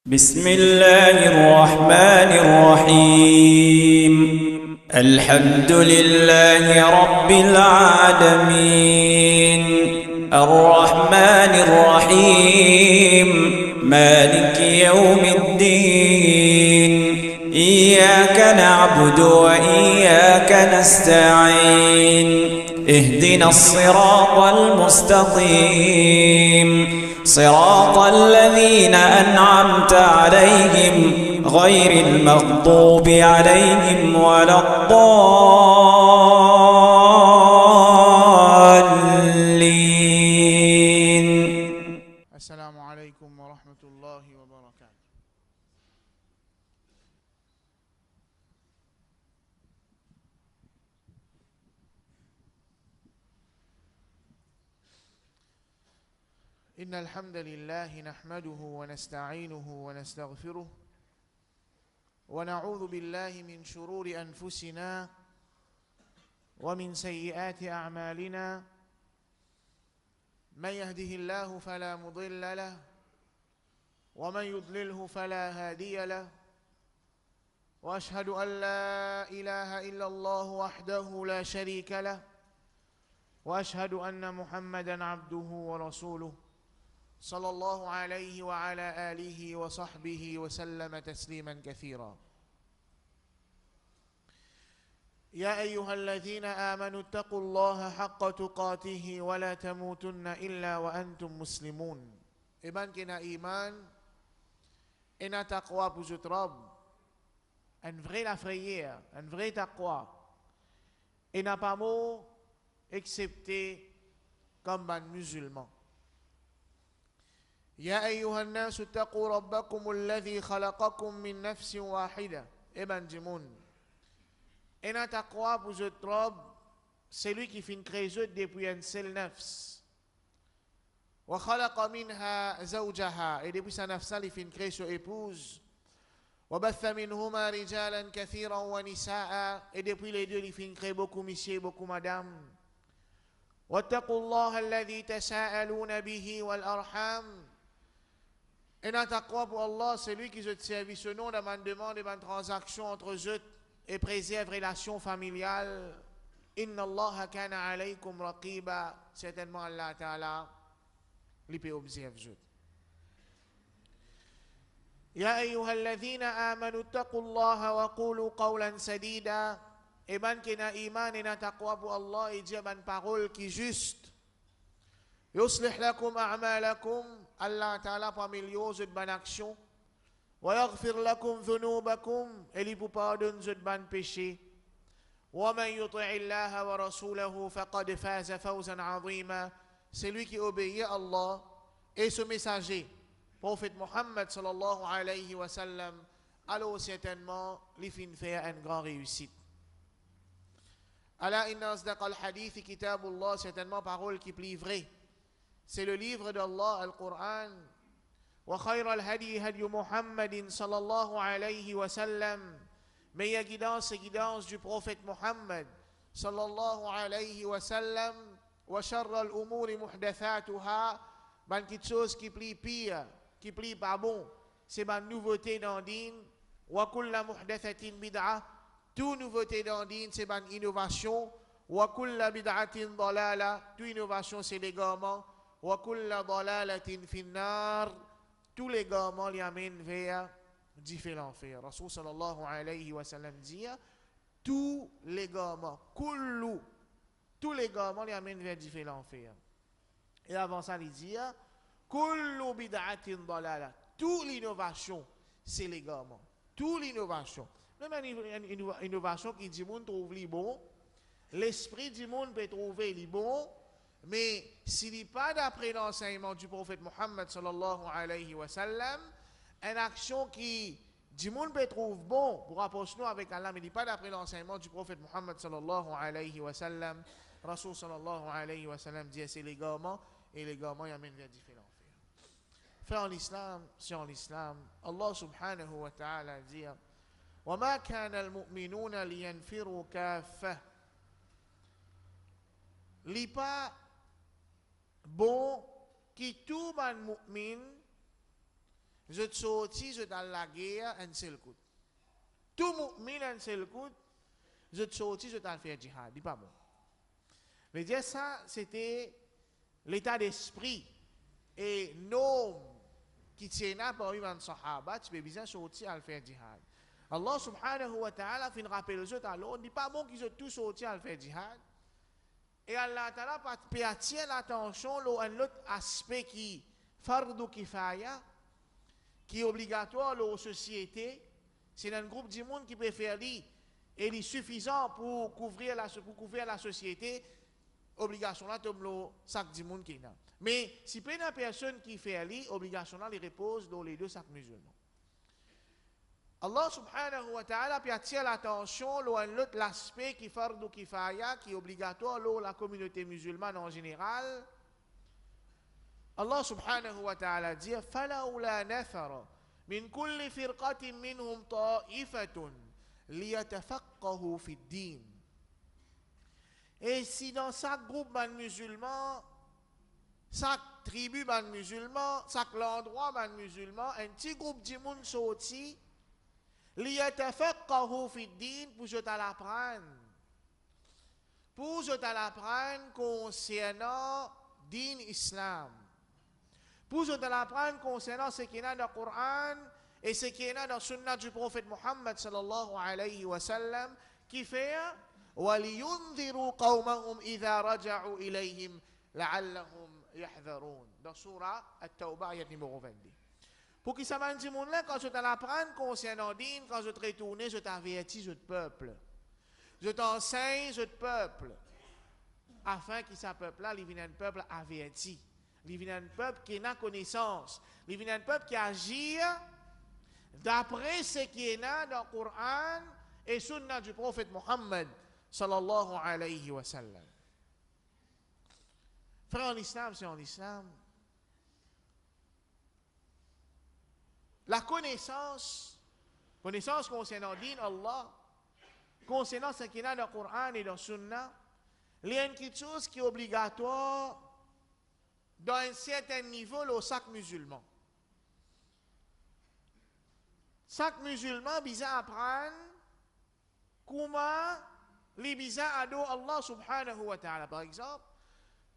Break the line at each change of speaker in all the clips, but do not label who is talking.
بسم الله الرحمن الرحيم الحمد لله رب العالمين الرحمن الرحيم مالك يوم الدين إياك نعبد وإياك نستعين اهدنا الصراط المستقيم صراط الذين أنعمت عليهم غير المغضوب عليهم ولا الضالين.
السلام عليكم ورحمة الله وبركاته. إن الحمد لله نحمده ونستعينه ونستغفره ونعوذ بالله من شرور أنفسنا ومن سيئات أعمالنا من يهده الله فلا مضل له ومن يضلله فلا هادي له وأشهد أن لا إله إلا الله وحده لا شريك له وأشهد أن محمدًا عبده ورسوله صلى الله عليه وعلى آله وصحبه وسلم تسليما كثيرا. يا أيها الذين آمنوا اتقوا الله حق تقاته ولا تموتن إلا وأنتم مسلمون. إيمان كنا إيمان إن تقوى بوجود رب un vrai la frayère, un vrai taqwa. Et n'a pas mot excepté comme un musulman. يا أيها الناس اتقوا ربكم الذي خلقكم من نفس واحدة. Ibn Jimoun. Et n'a taqwa pour ce rob, c'est lui qui fait créer depuis une seule nafs. وخلق منها زوجها. Et depuis sa nafs, il fait créer son épouse. وبث منهما رجالا كثيرا ونساء. Et depuis les deux, il fait créer beaucoup messieurs, beaucoup madame. واتقوا الله الذي تساءلون به والأرحام. Et dans taqwa pour Allah, c'est lui qui se servit ce nom de ma demande et ma transaction entre eux et préserve relation familiale. Inna Allah kana alaykum raqiba. Certainement Allah Ta'ala lui peut observer. يا أيها الذين آمنوا اتقوا الله وقولوا قولا سديدا. Et ben qui n'a iman et n'a taqwa pour Allah et dit une parole qui est juste. يصلح لكم أعمالكم. Allah Ta'ala pour améliorer votre bonne action. ويغفر لكم ذنوبكم. Et il vous pardonne votre bon péché. ومن يطع الله ورسوله فقد فاز فوزا عظيما. C'est lui qui obéit à Allah et ce messager. Prophète Mohammed sallallahu alayhi wa sallam, alors certainement, il finit faire une grande réussite. Ala inna asdaq al-hadith kitabullah, certainement parole qui plie vrai. C'est le livre d'Allah, Al-Qur'an. Wa khayra al-hadi hadi Muhammadin sallallahu alayhi wa sallam. Meilleure guidance, c'est guidance du prophète Mohammed sallallahu alayhi wa sallam. Wa sharra al-umuri muhdathatuha. Ben quelque chose qui plie pire, qui plie pas bon, c'est ma nouveauté dans din. Wa kulla muhdathatin bid'ah. Tout nouveauté dans din, c'est ma innovation. Wa kulla bid'atin dalala. Tout innovation, c'est l'égarement. Wa kulla dalalatin finnar. Tous les garments les amènent vers différents fers. Rasul sallallahu alayhi wa sallam dit tous les garments, kullu, tous les garments les amènent vers différents fers. Et avant ça, il dit kullu bid'atin dalala. Toute l'innovation, c'est l'égarement. Toute l'innovation. Même une innovation qui dit monde trouve li bon, l'esprit du monde peut trouver li bon, mais s'il n'est pas d'après l'enseignement du prophète Mohammed sallallahu alayhi wa sallam, une action qui du monde peut trouver bon pour rapprocher nous avec Allah, mais n'est pas d'après l'enseignement du prophète Mohammed sallallahu alayhi wa sallam. Rasul sallallahu alayhi wa sallam dit c'est l'égarement, et l'égarement y amène vers différents faits. Frère en l'islam, c'est en l'islam, Allah subhanahu wa ta'ala dit وَمَا كَانَ الْمُؤْمِنُونَ لِيَنْفِرُوا كَافَّةً. Li pas bon qui tout man mu'min je te sorti, je dans la guerre, un seul coup. Tout mu'min un seul coup, je te sorti, je t'en faire djihad. Dis pas bon. Mais dire ça, c'était l'état d'esprit et norme qui tiennent par les sahaba, tu peux bien sortir à faire djihad. Allah subhanahu wa ta'ala fin rappelle eux alors, dit pas bon qu'ils ont tous sorti à faire djihad. Et Allah ta'ala peut attirer l'attention à un autre aspect qui fardu kifaya, qui est obligatoire dans la société. C'est un groupe de monde qui peut faire lire et il est suffisant pour couvrir la société. Obligation là, comme le sac du monde qui est là. Mais si pas une personne qui fait lire, obligation là, il repose dans les deux sacs musulmans. Allah subhanahu wa ta'ala peut attirer l'attention à l'autre aspect qui fardu kifaya, qui est obligatoire dans la communauté musulmane en général. Allah subhanahu wa ta'ala dit فَلَوْلَا نَفَرَ مِنْ كُلِّ فِرْقَةٍ مِّنْهُمْ طَائِفَةٌ لِيَتَفَقَّهُوا فِي الدِّينِ. Et si dans chaque groupe de musulmans, chaque tribu de musulmans, chaque endroit de musulmans, un petit groupe de monde sorti, لِيَتَفَقَّهُوا فِي الدِّينِ pour je l'apprendre. Pour je l'apprendre concernant din islam. Pour je l'apprendre concernant ce qui est dans le Coran et ce qui est dans la sunna du prophète Muhammad sallallahu alayhi wa sallam, qui fait وَلِيُنذِرُوا قَوْمَهُمْ إِذَا رَجَعُوا إِلَيْهِمْ لَعَلَّهُمْ يَحْذَرُونَ. Dans Surah At-Tawbah, ayat numéro 22. Pour qu'ils s'amènent du monde là, quand je t'apprends concernant din, quand je te retourne, je t'avertis, je te peuple. Je t'enseigne, je te peuple. Afin que ce peuple-là, il vienne un peuple averti. Il vienne un peuple qui a connaissance. Il vienne un peuple qui agit d'après ce qui est dans le Coran et sunna du prophète Muhammad sallallahu alayhi wa sallam. Frère en islam, c'est en islam. La connaissance concernant din Allah, concernant ce qui est dans le Coran et dans le sunna, il y a quelque chose qui est obligatoire dans un certain niveau au chaque musulman. Chaque musulman bisa apprendre comment les bisa ado Allah subhanahu wa ta'ala. Par exemple,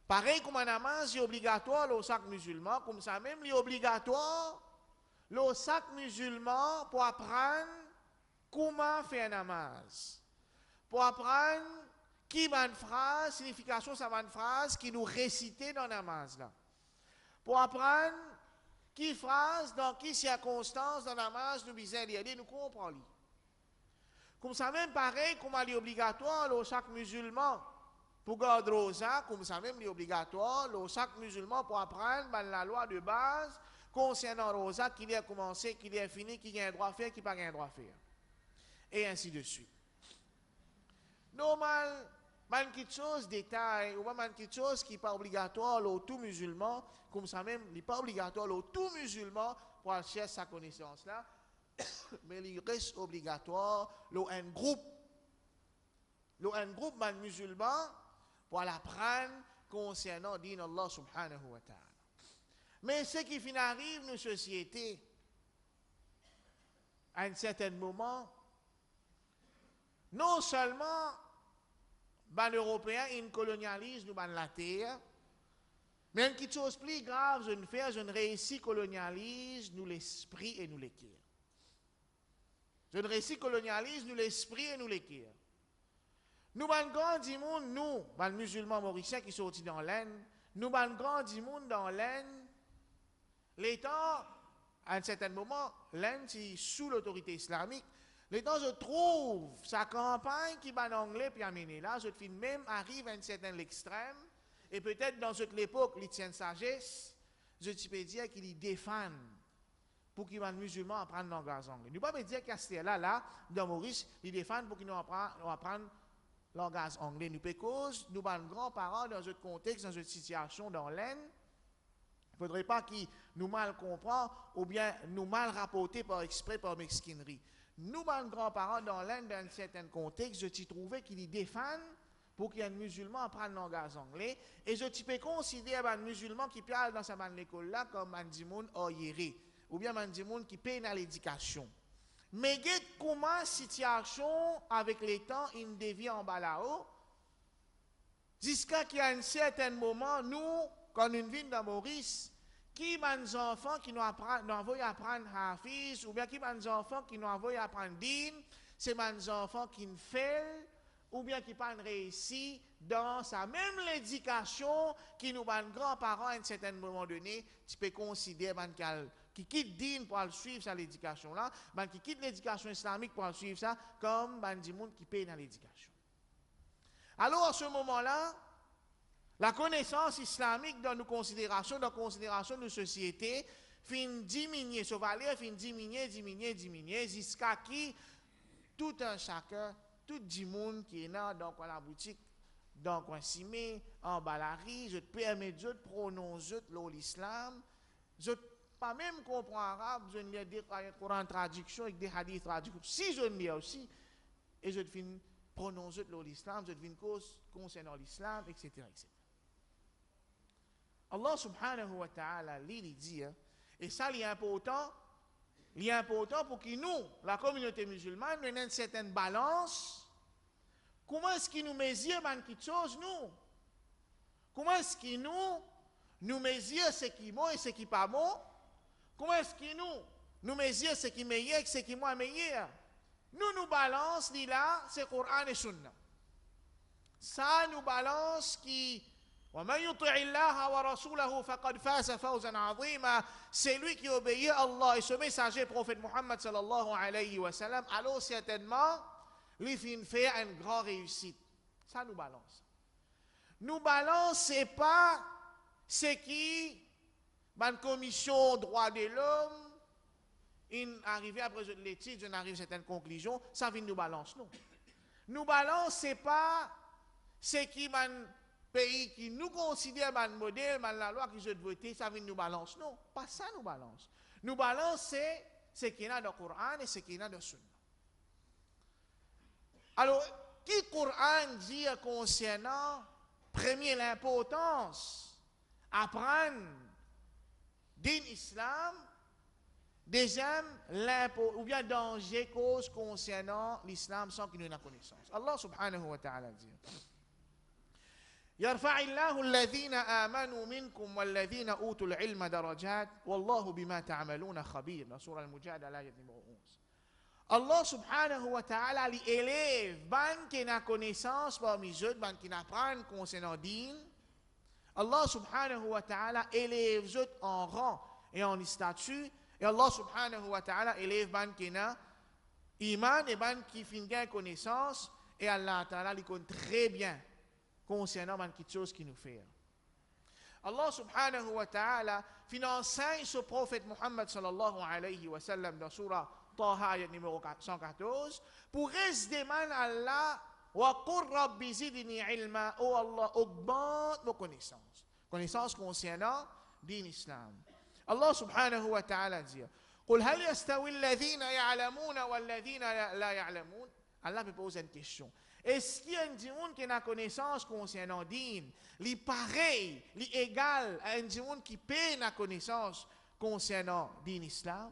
pareil comme un namaz est obligatoire au chaque musulman, comme ça même il est obligatoire au chaque musulman pour apprendre comment faire un namaz. Pour apprendre qui m'a une phrase, signification ça m'a une phrase qui nous réciter dans la namaz là. Pour apprendre qui phrase, dans qui circonstance dans la namaz nous bisons d'y nous comprenons. Comme ça même pareil, comme il est obligatoire chaque musulman pour garder rosa, comme ça même il est obligatoire chaque musulman pour apprendre la loi de base concernant rosa, qui a commencé, qui a fini, qui a un droit à faire, qui n'a pas un droit à faire. Et ainsi de suite. Normal, man quelque chose détail, ou man quelque chose qui n'est pas obligatoire au tout musulman, comme ça même, il n'est pas obligatoire au tout musulman pour chercher sa connaissance là, mais il reste obligatoire un groupe man musulman pour l'apprendre concernant din Allah subhanahu wa ta'ala. Mais ce qui fin arrive dans la société, à un certain moment, non seulement les Européens ils colonialisent nous la terre, mais une quelque chose plus grave, je ne réussis colonialise nous l'esprit et nous les cœurs. Je ne réussis colonialise nous l'esprit et nous les cœurs. Nous grand du monde, nous, les musulmans mauriciens qui sont sortis dans l'Inde, nous grand du monde dans l'Inde, l'État, à un certain moment, l'Inde est sous l'autorité islamique. L'État se trouve sa campagne qui va en anglais puis amener là, je fin même arrive à un certain extrême, et peut-être dans cette époque, il tient sagesse, je peux dire qu'il y défend pour qu'ils les musulmans apprennent le langage anglais. Nous ne pouvons pas dire qu'à là, dans Maurice, ils défendent pour qu'ils nous apprennent le langage anglais. Nous pouvons cause, nous sommes grands-parents dans ce contexte, dans cette situation dans l'Inde. Il ne faudrait pas qu'ils nous mal comprennent ou bien nous mal rapporter par exprès, par mesquinerie. Nous, les grands-parents dans l'Inde, dans un certain contexte, je t'y trouvais qu'ils défendent pour qu'il y ait un musulman apprenne le langage anglais. Et je peux considérer un musulman qui parle dans sa école là comme un dimoun oyéré. ou bien man di moun qui paye dans l'éducation. Mais comment situation avec les temps il devient en bas là-haut jusqu'à qu'il y a un certain moment nous quand nous vivons dans Maurice qui les enfants qui nous envoient apprendre Hafiz ou bien qui les enfants qui nous envoient apprendre Din, c'est les enfants qui nous font ou bien qui pas réussi dans sa même l'éducation qui nous les grands-parents à un certain moment donné, tu peux considérer qui quitte Din pour suivre ça l'éducation là, qui quitte l'éducation islamique pour suivre ça comme des gens qui payent dans l'éducation. Alors à ce moment-là, la connaissance islamique dans nos considérations de nos sociétés, fin diminuer, ce valeur fin diminuer, jusqu'à qui tout un chacun, tout le monde qui est là dans la boutique, dans le cimé, en bas la rue, je te permets de prononcer l'islam, je pas même comprendre arabe, je ne lis des Coran traduction avec des hadiths traduction, si je ne lis aussi, et je te finis prononcer l'islam, je te finis cause concernant l'islam, etc., etc. Allah subhanahu wa ta'ala, il dit, et ça, il est important pour que nous, la communauté musulmane, nous ayons une certaine balance. Comment est-ce qu'il nous mesure quelque chose, nous? Comment est-ce qu'il nous mesure ce qui est bon et ce qui n'est pas bon? Comment est-ce qu'il nous mesure ce qui est meilleur et ce qui est moins meilleur? Nous balance, là, c'est Coran et Sunna. Ça nous balance qui وَمَنْ يُطِعِ اللَّهَ وَرَسُولَهُ فَقَدْ فَازَ فَوْزًا عَظِيمًا. C'est lui qui obéit à Allah et ce messager prophète Muhammad sallallahu alayhi wa sallam, alors certainement, lui fait une grande réussite. Ça nous balance. Nous balance, c'est pas ce qui, la commission droit de l'homme, il arrive après l'étude, on arrive à certaines conclusions, ça vient nous balance, non. Nous balance, c'est pas ce qui, pays qui nous considère comme modèle, la loi qui je voter, ça vient nous balance. Non, pas ça nous balance. Nous balance, c'est ce qu'il y a dans le Coran et ce qu'il y a dans le Sunna. Alors, qui le Coran dit concernant, premier, l'importance apprendre din islam, deuxième, ou bien danger, cause concernant l'islam sans qu'il nous ait connaissance. Allah subhanahu wa ta'ala dit. يرفع الله الذين آمنوا منكم والذين أوتوا العلم درجات والله بما تعملون خبير. سورة المجادلة آية 11. Allah subhanahu wa ta'ala li élève ban qui n'a connaissance parmi eux, ban qui n'apprennent concernant din. Allah subhanahu wa ta'ala élève eux en rang et en statut. Et Allah subhanahu wa ta'ala élève ban qui n'a iman et ban qui fin gain connaissance. Et Allah ta'ala li connaît très bien concernant quelque chose qui nous fait. Allah subhanahu wa ta'ala enseigne ce prophète Muhammad sallallahu alayhi wa sallam dans surah Taha ayat numéro 114 pour rester man Allah wa qur rabbi zidni ilma, oh Allah augmente nos connaissances concernant din islam. Allah subhanahu wa ta'ala dit قل هل يستوي الذين يعلمون والذين لا يعلمون. Allah me pose une question. Est-ce qu'il y a un monde qui a connaissance concernant din, li pareil, li égal à un monde qui paie la connaissance concernant din islam?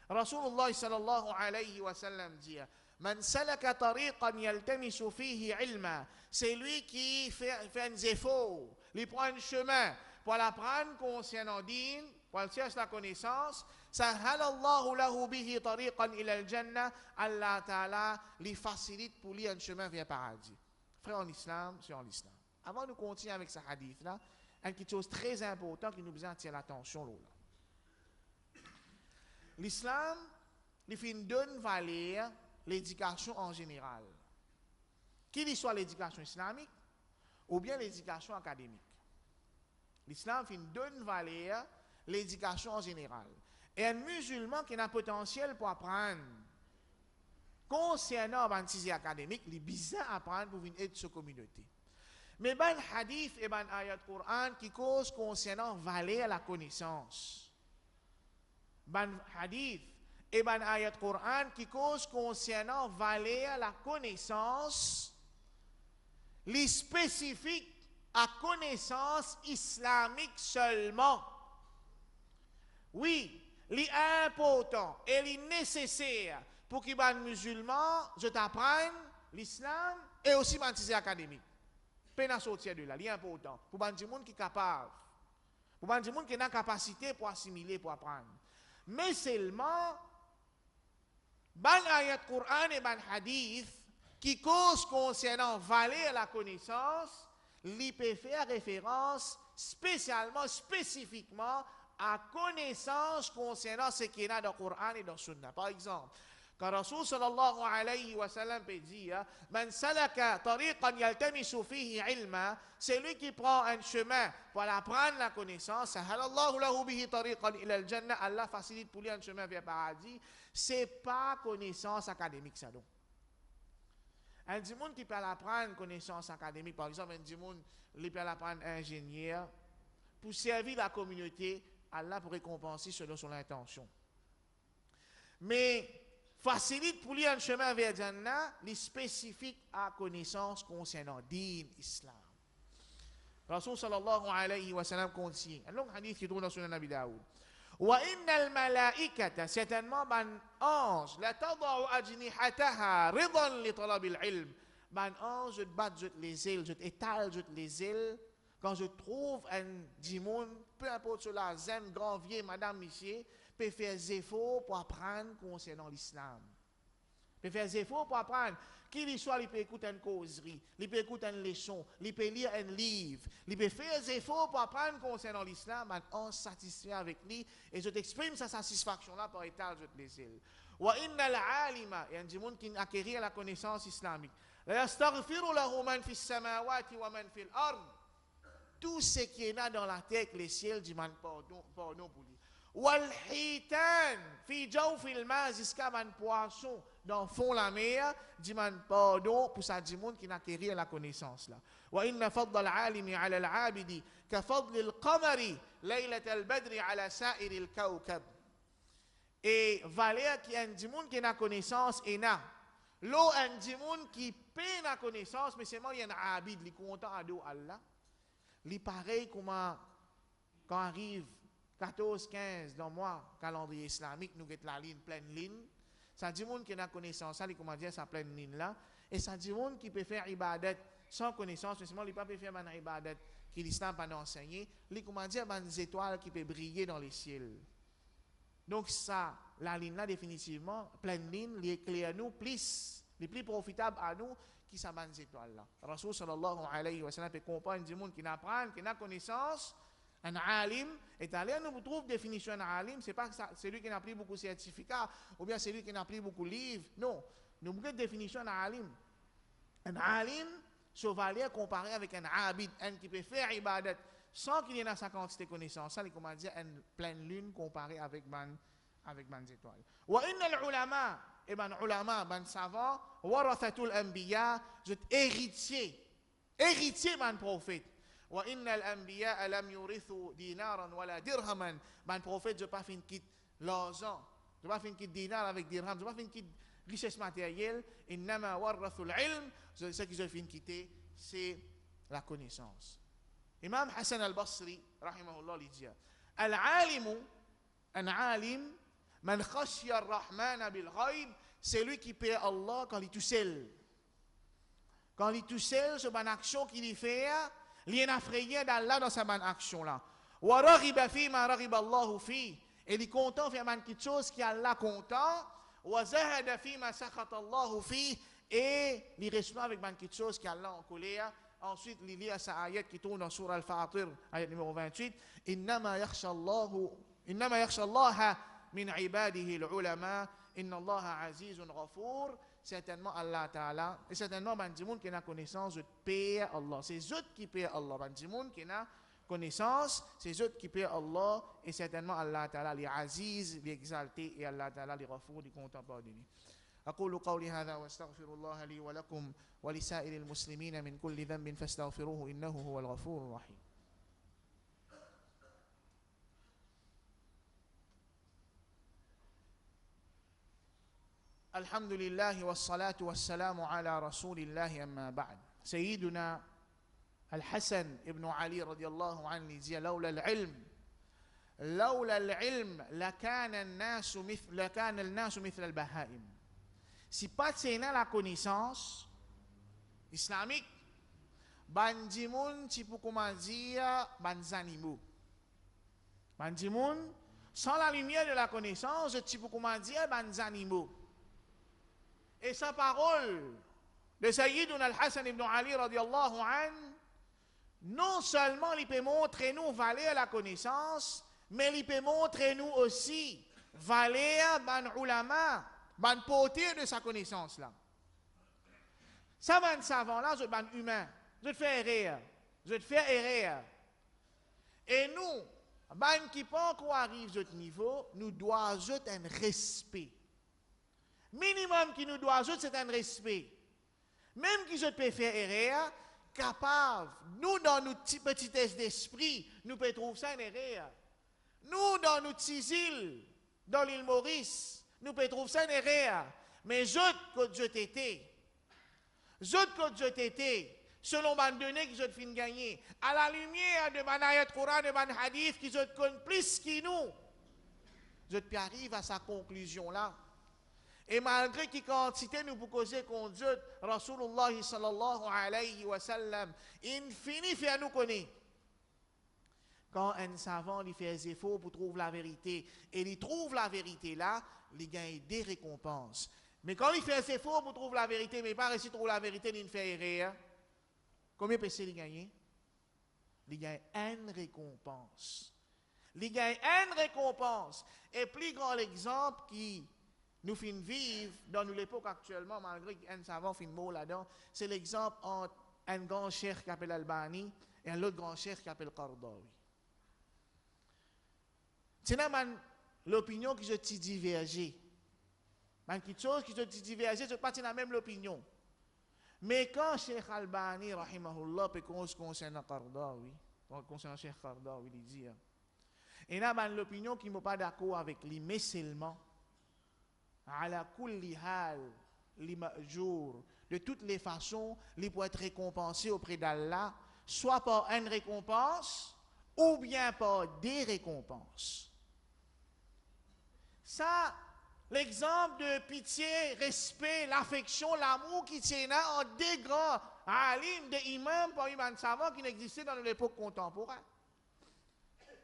Rasulullah sallallahu alayhi wa sallam dit Man salaka tariqan yaltamisu fihi ilma. C'est lui qui fait un effort, il prend un chemin pour l'apprendre concernant din, pour chercher la connaissance. Sahalallahu lahu bihi tariqan ila al-jannah. Allah Ta'ala lui facilite pour lui un chemin vers le paradis. Frère en islam, c'est en l'islam. Avant de continuer avec ce hadith-là, il y a quelque chose de très important qui nous besoin attirer l'attention là. L'islam, il fait une donne valeur l'éducation en général. Qu'il soit l'éducation islamique ou bien l'éducation académique. L'islam fait une donne valeur l'éducation en général. Et un musulman qui a un potentiel pour apprendre concernant l'antisé académique, il est bizarre apprendre pour venir aider sa communauté. Mais ben hadith et ben ayat Coran qui cause concernant valeur la connaissance. Ben hadith et ben ayat Coran qui cause concernant valeur la connaissance, les spécifiques à connaissance islamique seulement. Oui, l'important et nécessaire pour que les musulmans apprennent l'islam et aussi les académiques. Peine sortir de là, l'important. Pour les gens qui sont capables. Pour les gens qui ont la capacité pour assimiler, pour apprendre. Mais seulement, les ayats Coran et les hadith qui causent concernant valer la connaissance, ils peuvent faire référence spécifiquement à connaissance concernant ce qui est dans le Coran et dans le Sunna. Par exemple, quand Rasul sallallahu alayhi wa sallam peut dire Man salaka tariqan yaltamisu fihi ilma, celui qui prend un chemin pour apprendre la connaissance, sahalallahu lahu bihi tariqan ila al-jannah, Allah facilite pour lui un chemin vers le paradis. C'est pas connaissance académique ça donc. Un monde qui peut apprendre connaissance académique, par exemple, un monde qui peut apprendre ingénieur, pour servir la communauté, Allah pour récompenser selon son intention. Mais facilite pour lui un chemin vers Jannah, les spécifiques à connaissance concernant din islam. Rasul sallallahu alayhi wa sallam contient un long hadith qui trouve dans Sunan Abi Daoud. Wa innal malaikata, certainement ban ange, la tada'u ajnihataha ridan li talabil ilm. Ban ange, je batte les ailes, je étale les ailes. Quand je trouve un dimoun, peu importe cela, zen, grand, vieux, madame, monsieur, peut faire des efforts pour apprendre concernant l'islam. Peut faire des efforts pour apprendre. Qu'il soit, il peut écouter une causerie, il peut écouter une leçon, il peut lire un livre, il peut faire des efforts pour apprendre concernant l'islam, on se satisfait avec lui, et je t'exprime sa satisfaction-là par état de les ailes. Wa inna al-alima, il y a un dimoun qui acquérit la connaissance islamique. La yastaghfiru lahu man fi samawati wa man fi al-ard. Tout ce qui est là dans la terre, les ciels, demandent pardon pour lui. Wal hitan fi jawfil ma, jusqu'à un poisson dans le fond de la mer, demande pardon pour ça du monde qui n'a acquéri la connaissance là. Wa inna fadl al-alimi ala al-abidi ka fadl al-qamari laylat al-badri ala sa'ir al-kawkab. Et valeur qui a du monde qui n'a connaissance et n'a. L'eau a du monde qui peine la connaissance, mais c'est moi il y a un abid qui content à dos Allah. Li pareil comment quand arrive 14-15 dans le mois calendrier islamique, nous avons la ligne pleine ligne. Ça dit monde qui a connaissance, ça, comment dire, ça pleine ligne là. Et ça dit monde qui peut faire ibadat sans connaissance, mais seulement il ne peut pas faire un ibadat qui l'islam pas enseigné. Il comment dire, des étoiles qui peuvent briller dans les ciels. Donc ça, la ligne là définitivement, pleine ligne, les éclaire nous plus, les plus profitables à nous. Qui sont ces étoiles-là. Rasul sallallahu alayhi wa sallam peut comprendre du monde qui n'apprend, qui n'a connaissance. Un alim est allé, nous trouve définition d'un alim, c'est pas c'est lui qui n'a pris beaucoup de certificats, ou bien c'est lui qui n'a pris beaucoup de livres. Non, nous avons une définition d'un alim. Un alim, chevalier comparé avec un abid, un qui peut faire ibadat sans qu'il y ait sa quantité de connaissances. Ça, comment dire, une pleine lune comparée avec man étoiles. Wa innal ulama, et ben ulama, ben savant, warathatul anbiya, héritier man prophète. Wa innal anbiya lam yurithu dinaran wala dirhaman, ben prophète je pas fin quitte l'argent, je pas fin quitte dinar avec dirham, je pas fin quitte richesse matérielle, innama warathul ilm, ce qu'ils ont fin quitter c'est la connaissance. Imam Hassan al-Basri rahimahullah il dit al-alimu un alim man khashiya ar-rahman bil ghaib, c'est lui qui paie Allah quand il est tout seul. Quand il est tout seul, c'est une action qu'il fait, il est affrayé d'Allah dans sa bonne action là. Wa raghiba fi ma raghiba Allah fi, et il est content de faire quelque chose qui Allah content. Wa zahada fi ma sakhata Allah fi, et il reçoit avec quelque chose qui Allah en colère. Ensuite, il lit sa ayat qui tourne dans Surah Al-Fatir, ayat numéro 28. Innama yakhsha Allah min ibadihi al-ulama, inna Allah azizun ghafour. Certainement Allah Ta'ala, et certainement ban dimoun qui a connaissance de payer Allah. C'est eux qui payent Allah. Ban dimoun qui a connaissance, c'est eux qui payent Allah, et certainement Allah Ta'ala, les aziz, les exaltés, et Allah Ta'ala, les ghafour, les contents pardonnés. أقول قولي هذا واستغفر الله لي ولكم ولسائر المسلمين من كل ذنب فاستغفروه إنه هو الغفور الرحيم. الحمد لله والصلاة والسلام على رسول الله أما بعد. سيدنا الحسن ابن علي رضي الله عنه dit لولا العلم لولا العلم لكان الناس مثل البهائم. Si pas tena la connaissance islamique, bandimoun ti pou comment dire ban animaux. Bandimoun sans la lumière de la connaissance, ti pou comment dire ban animaux. Et sa parole de Sayyiduna al-Hassan ibn Ali radiyallahu an, non seulement il peut montrer nous valeur la connaissance, mais il peut montrer nous aussi valeur ban ulama, ban portée de sa connaissance là. Ça ban savant là, je ban humain, je te fais erreur, je te fais erreur. Et nous, ban qui pas encore arrive à ce niveau, nous devons un respect. Minimum qui nous doit ajouter, c'est un respect. Même qui je peux faire erreur, capable, nous dans notre petitesse d'esprit, nous pouvons trouver ça une erreur. Nous dans notre petite île, dans l'île Maurice, nous pouvons trouver ça une erreur. Mais quand je t'étais, selon ma donnée que je te fin gagner, à la lumière de ma ayat Coran, de ma hadith, qui je te connais plus que nous, je te arrive à sa conclusion là. Et malgré qui quantité nous pour causer contre Dieu, Rasulullah sallallahu alayhi wa sallam, il finit faire nous connaître. Quand un savant lui fait des efforts pour trouver la vérité, et il trouve la vérité là, il gagne des récompenses. Mais quand il fait des efforts pour trouver la vérité, mais pas réussi à trouver la vérité, il fait erreur, combien de il gagne? Il gagne une récompense. Il gagne une récompense. Et plus grand exemple qui nous fin vivre dans l'époque actuellement, malgré qu'un savant fin mot là-dedans, c'est l'exemple entre un grand cheikh qui appelle Albani et un autre grand cheikh qui appelle Qardawi. C'est l'opinion qui se divergé. Quelque chose qui se divergé, c'est pas la même l'opinion. Mais quand Cheikh Albani, rahimahullah, peut concernant Qardawi, concernant Cheikh Qardawi, il dit, et là, l'opinion qui n'est pas d'accord avec lui, mais seulement, ala kulli hal li ma'jour, de toutes les façons, il peut être récompensé auprès d'Allah, soit par une récompense ou bien par des récompenses. Ça, l'exemple de pitié, respect, l'affection, l'amour qui tient en des grands alim, des imams, par imams savants qui n'existaient dans l'époque contemporaine.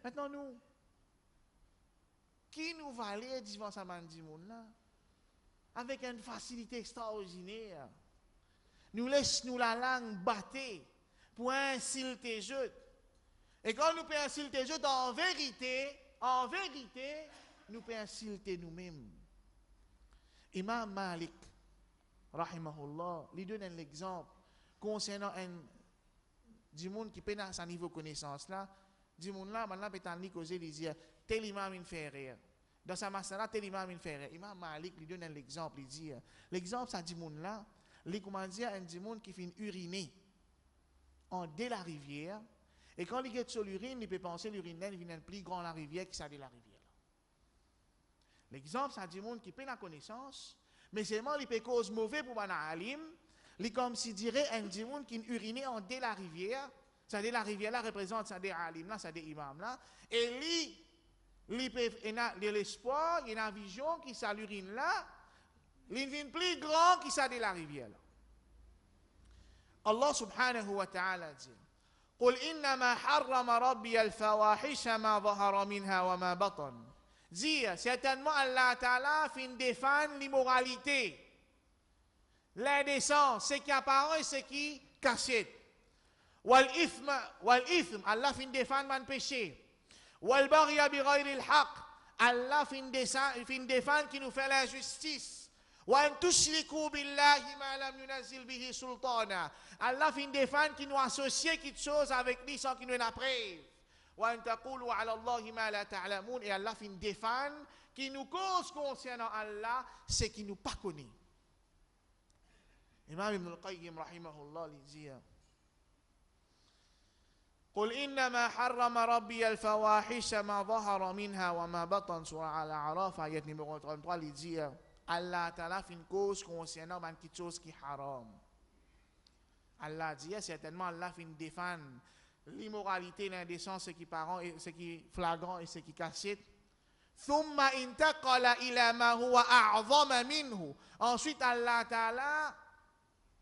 Maintenant, nous, qui nous valait devant sa mandimoun là? Avec une facilité extraordinaire. Nous laissons la langue battre pour insulter jeu. Et quand nous pouvons insulter jeu, en vérité, nous pouvons insulter nous-mêmes. Imam Malik, rahimahullah, lui donne un exemple concernant un monde qui peut à sa niveau de connaissance là. Du monde là, maintenant, peut-être lui causer, lui dire, tel imam il fait rien. Dans sa masala, tel imam il fait rien. Imam Malik lui donne un exemple, il dit, l'exemple, ça dit monde là, il comment dire, un du monde qui fait uriner en dès la rivière, et quand il est sur l'urine, il peut penser l'urine, il vient plus grand la rivière que ça de la rivière. L'exemple, ça dit monde qui peut la connaissance, mais seulement il peut cause mauvais pour un alim, il comme si dirait un du monde qui uriné en dès la rivière, ça dit la rivière là représente ça des alim là, ça des imams là, et il a l'espoir, il a une vision qui ça l'urine là, il vient plus grand qui ça de la rivière là. Allah subhanahu wa ta'ala dit قل إنما حرم ربي الفواحش ما ظهر منها وما بطن. Dire certainement Allah Ta'ala fin défendre l'immoralité, l'indécence, ce qui apparaît et ce qui cachette. Wal ithm, Allah fin défendre man péché. Wal baghy bi ghayri al-haq, Allah fin défendre qui nous fait l'injustice. Wa an tushriku billahi ma lam yunazil bihi sultana, Allah fin défendre qui nous associe quelque chose avec lui sans qu'il nous la preuve. Et Allah fin défendre qui nous cause concernant Allah ce qui nous pas connaît. Imam Ibn al-Qayyim rahimahullah il dit قل إنما حرم ربي الفواحش ما ظهر منها وما بطن سورة الأعراف ayat numéro 33 il dit Allah Ta'ala fin cause concernant quelque chose qui haram. Allah dit certainement Allah fin défendre l'immoralité, l'indécence, ce qui parent et ce qui flagrant et ce qui cachette. Thumma intaqala ila ma huwa a'zama minhu. Ensuite Allah Ta'ala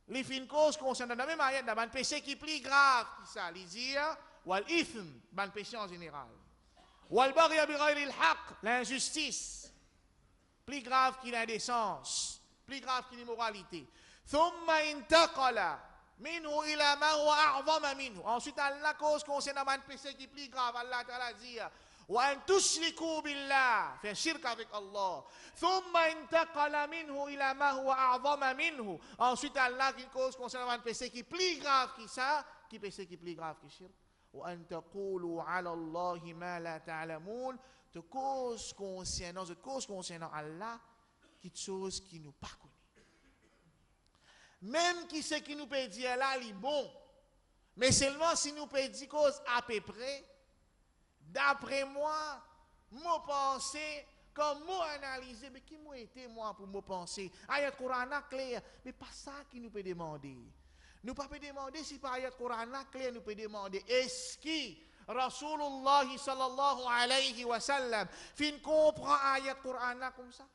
les fins causes concernant la même ayat d'un péché qui est plus grave que ça, les dire wal ithm, ban péché en général. Wal baghy bi ghayri al haqq, l'injustice, plus grave que l'indécence, plus grave que l'immoralité. Thumma intaqala minhu ila ma huwa a'zama minhu. Ensuite Allah cause concernant un péché qui est plus grave, Allah Ta'ala dit وأن تشركوا بالله في الشرك avec Allah ثم انتقل منه إلى ما هو أعظم منه. Ensuite Allah qui cause concernant un péché qui est plus grave que ça, qui péché qui est plus grave que le shirk. وأن تقولوا على الله ما لا تعلمون. De cause concernant Allah, quelque chose qui nous pas connu. Même qui ce qui nous peut dire là, il est bon, mais seulement si nous peut dire cause à peu près. D'après moi, mon pensée, comme moi analyser, mais qui m'a été moi pour me penser? Ayat Coran clair, mais pas ça qui nous peut demander. Nous pas peut demander si par ayat Coran clair, nous peut demander est-ce que Rasulullah sallallahu alayhi wa sallam fin comprend ayat Coran comme ça?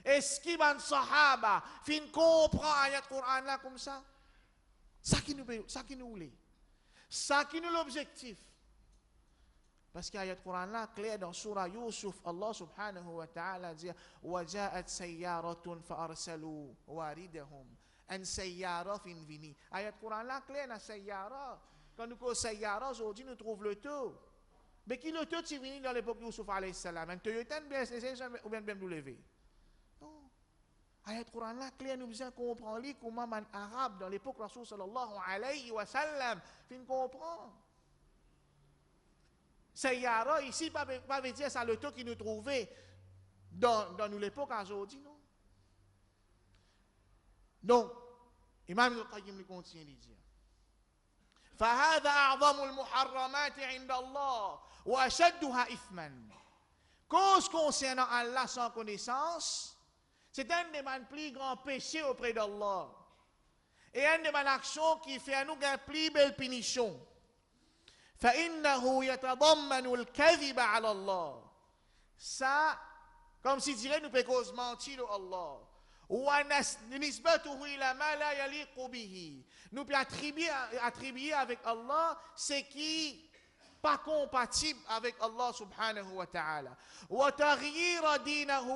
Est-ce que ban sahaba fin comprend ayat Coran comme ça? Ça qui nous voulait. Ça qui nous l'objectif. Parce qu'ayat Coran là clair dans surah Yusuf, Allah subhanahu wa ta'ala dit وَجَاءَتْ سَيَّارَةٌ فَأَرْسَلُوا وَارِدَهُمْ أَنْ سَيَّارَةٌ فِنْ. Ayat Coran là clair dans sayyara. Quand nous disons sayyara, aujourd'hui nous trouvons le taux. Mais qui le taux est venu dans l'époque de Yusuf alayhi salam? Un Toyota, ou bien BMW? Non. Ayat Coran là clair nous besoin comprendre comment un arabe dans l'époque de Rasul sallallahu alayhi wa sallam fin comprend. Sayyara, ici, pas veut dire ça le taux qui nous trouvait dans nous l'époque aujourd'hui, non? Donc, Imam al-Qayyim lui continue de dire فَهَذَا أَعْظَمُ الْمُحَرَّمَاتِ عِنْدَ اللَّهِ وَأَشَدُّهَا إِثْمًا. Cause concernant Allah sans connaissance, c'est un des plus grands péchés auprès d'Allah. Et un des actions qui fait à nous une plus belle punition. فإنه يتضمن الكذب على الله. Ça, comme si dirait nous pouvons mentir à Allah. ونسبته إلى ما لا يليق به. Nous pouvons attribuer avec Allah ce qui pas compatible avec Allah subhanahu wa ta'ala. وتغيير دينه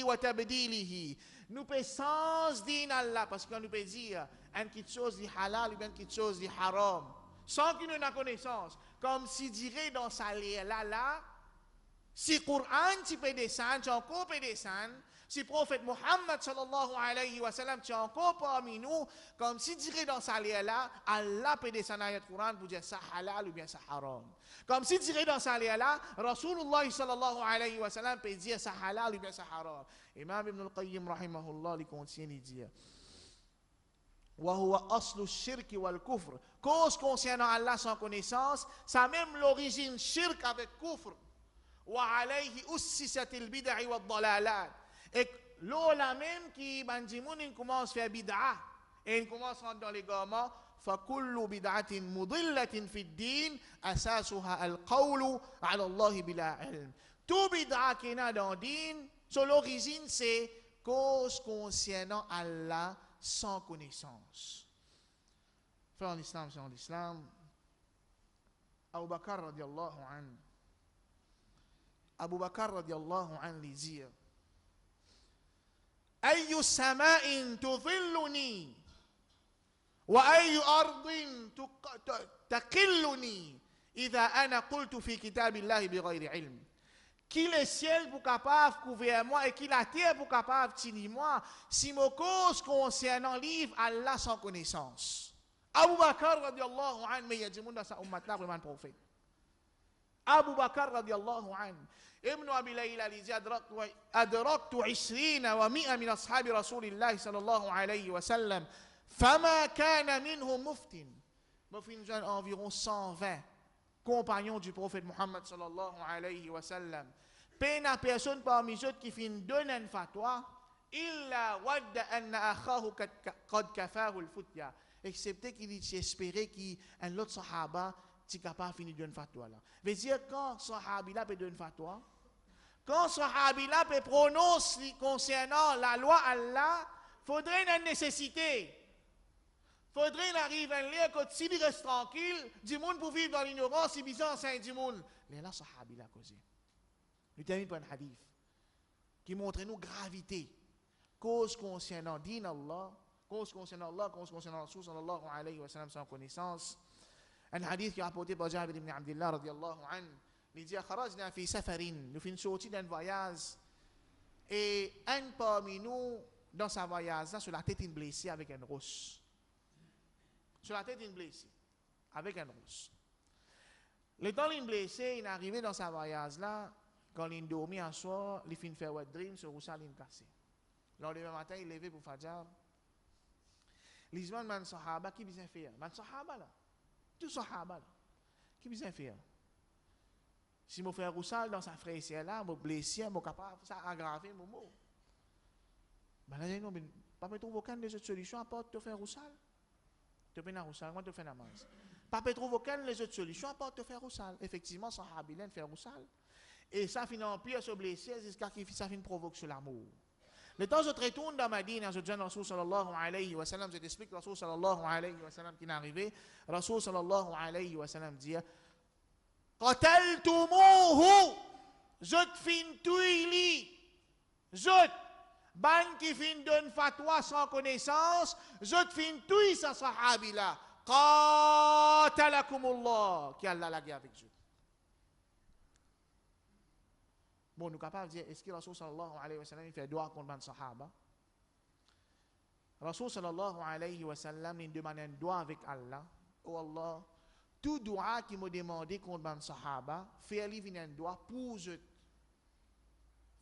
وتبديله. Nous pouvons sans din Allah parce qu'on nous peut dire quelque chose de halal ou bien quelque chose de haram. Sans qu'il n'ait connaissance, comme si dirait dans sa là, si Coran tu peux descendre, tu encore peux descendre, si prophète Muhammad sallallahu alayhi wa sallam tu encore parmi nous, comme si dirait dans sa là, Allah peut descendre ayat Coran pour dire ça halal ou bien ça haram. Comme si dirait dans sa là, Rasulullah sallallahu alayhi wa sallam peut dire ça halal ou bien ça haram. Imam Ibn al-Qayyim rahimahullah il continue de dire وهو أصل الشرك والكفر. Cause concernant Allah sans connaissance, ça même l'origine shirk avec kufr. وعليه أسست البدع والضلالات. Et l'ola même qui bandimoun commence à faire bid'a et il commence à rentrer dans les gamins. فكل بدعة مضلة في الدين أساسها القول على الله بلا علم. Tout bid'a qui est dans le din, son origine c'est cause concernant Allah sans connaissance. Frère en islam, c'est en islam. Abu Bakr radiallahu anhu. Abu Bakr radiallahu anhu lui dit أي سماء تظلني وأي أرض تقلني إذا أنا قلت في كتاب الله بغير علم. Qui le ciel pour capable couvrir moi et qui la terre pour capable tenir moi si mon cause concernant livre Allah sans connaissance. Abu Bakr radiallahu anhu, mais il y a des gens dans sa ummat là vraiment prophète. Abu Bakr radiallahu anhu. Ibn Abi Layla lui dit أدركت 20 و100 من أصحاب رسول الله صلى الله عليه وسلم فما كان منهم مفتن. Muftin environ 120 compagnons du prophète Muhammad sallallahu alayhi wa sallam. Pena personne parmi eux qui fin donner une fatwa illa wadda anna akhahu qad kafahu al-futya. excepté qu'il espérait qu'un autre sahaba est capable de finir d'une fatwa là. Veut dire quand sahabi là peut donner une fatwa, quand sahabi là peut prononcer concernant la loi Allah, faudrait une nécessité. Faudrait arriver à lire que s'il reste tranquille, du monde pour vivre dans l'ignorance, il besoin enseigner du monde. Mais là sahabi là causé. Nous terminons par un hadith qui montre nous gravité, cause concernant din Allah, cause concernant Allah, cause concernant Rasul sallallahu alayhi wa sallam sans connaissance. Un hadith qui est rapporté par Jabir ibn Abdullah radiyallahu anhu, il dit kharajna fi safarin, nous finissons sorti d'un voyage et un parmi nous dans sa voyage là sur la tête une blessée avec un rousse. Sur la tête une blessée avec un rousse. Le temps il blessé, il est arrivé dans sa voyage là. Quand il dormit un soir, il finit faire un dream sur Roussal, il cassé. Le lendemain matin, il est levé pour Fajr. Il dit, man sahaba, qui besoin faire? Man sahaba là. Tout sahaba là. Qui besoin faire? Si mon frère Roussal dans sa fraîcheur là, mon blessé, mon capable, ça aggraver mon mot. Ben là, non, pas me trouver aucune des autres solutions à part de faire Roussal. Tu fais un Roussal, moi tu fais namaz. Pas me trouver aucune des autres solutions à part de faire Roussal. Effectivement, sahabi là, fait Roussal. Et ça finit en pire se blesser jusqu'à ce que ça finit provoquer sur l'amour. Le temps où je retourne dans Madina, je dis à Rasul sallallahu alayhi wa sallam, je t'explique Rasul sallallahu alayhi wa sallam qui est arrivé. Rasul sallallahu alayhi wa sallam dit Qataltumuhu, je te fin tuili, je ban qui fin donne fatwa sans connaissance, je te fin tuili sa sahabi là. Qatalakumullah, qui Allah la guerre avec vous. Bon, nous sommes capables de dire, est-ce que Rasul sallallahu alayhi wa sallam fait doigt contre les sahaba? Rasul sallallahu alayhi wa sallam il demande un doigt avec Allah. Oh Allah, tout doigt qui m'a demandé contre les sahaba, fais-lui venir un doigt pour eux.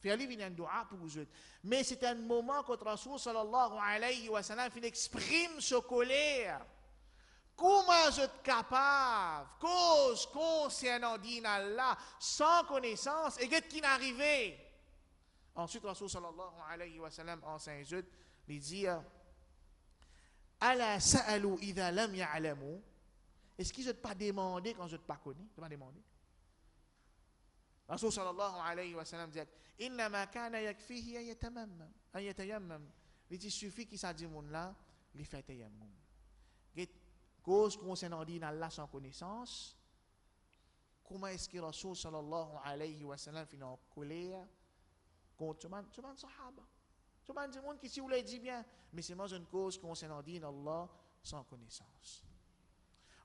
Fais-lui venir un doigt pour eux. Mais c'est un moment quand Rasul sallallahu alayhi wa sallam exprime sa colère. Comment je suis capable, cause concernant din Allah, sans connaissance, et qu'est-ce qui est arrivé? Ensuite, Rasul sallallahu alayhi wa sallam enseigne, il dit, Ala sa'alu idha lam ya'lamu. Est-ce qu'ils ne pas demandé quand je ne pas connu? Je ne pas demandé. Rasul sallallahu alayhi wa sallam dit, Innama kana yakfihi an yatayammam. Il suffit qu'il s'est dit, là, il fait tayammum. Cause concernant din Allah sans connaissance, comment est-ce que Rasul sallallahu alayhi wa sallam finit en colère contre ce sahaba? Ce monde qui si vous l'avez dit bien, mais c'est moi une cause concernant din Allah sans connaissance.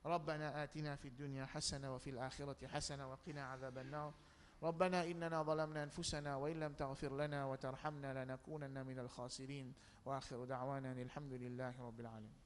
ربنا آتنا في الدنيا حسنة وفي الآخرة حسنة وقنا عذاب النار ربنا إننا ظلمنا أنفسنا وإن لم تغفر لنا وترحمنا لنكونن من الخاسرين وآخر دعوانا الحمد لله رب العالمين